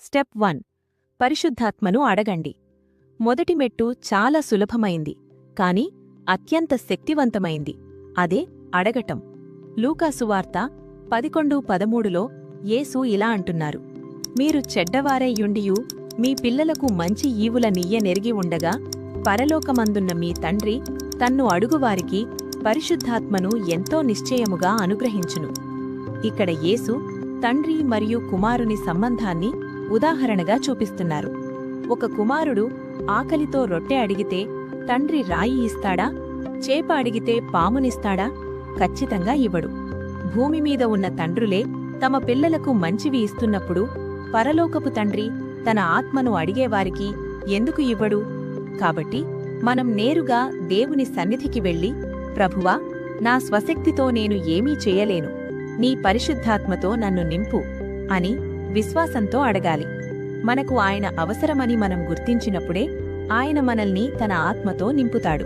Step 1 పరిశుద్ధాత్మను అడగండి. మొదటి మెట్టు చాలా సులభమైంది, కాని అత్యంత శక్తివంతమైంది. అదే అడగటం. లూకాసువార్త 11:13లో యేసు ఇలా అంటున్నారు: మీరు చెడ్డవారైయుండియు మీ పిల్లలకు మంచి ఈవుల నియ్యనెరిగి ఉండగా పరలోకమందున్న మీ తండ్రి తన్ను అడుగువారికి పరిశుద్ధాత్మను ఎంతో నిశ్చయముగా అనుగ్రహించును. ఇక్కడ యేసు తండ్రి మరియు కుమారుని సంబంధాన్ని ఉదాహరణగా చూపిస్తున్నారు. ఒక కుమారుడు ఆకలితో రొట్టె అడిగితే తండ్రి రాయి ఇస్తాడా? చేప అడిగితే పామునిస్తాడా? ఖచ్చితంగా ఇవ్వడు. భూమిమీద ఉన్న తండ్రులే తమ పిల్లలకు మంచివి ఇస్తున్నప్పుడు పరలోకపు తండ్రి తన ఆత్మను అడిగేవారికి ఎందుకు ఇవ్వడు? కాబట్టి మనం నేరుగా దేవుని సన్నిధికి వెళ్లి, ప్రభువా, నా స్వశక్తితో నేను ఏమీ చేయలేను, నీ పరిశుద్ధాత్మతో నన్ను నింపు అని విశ్వాసంతో అడగాలి. మనకు ఆయన అవసరమని మనం గుర్తించినప్పుడే ఆయన మనల్ని తన ఆత్మతో నింపుతాడు.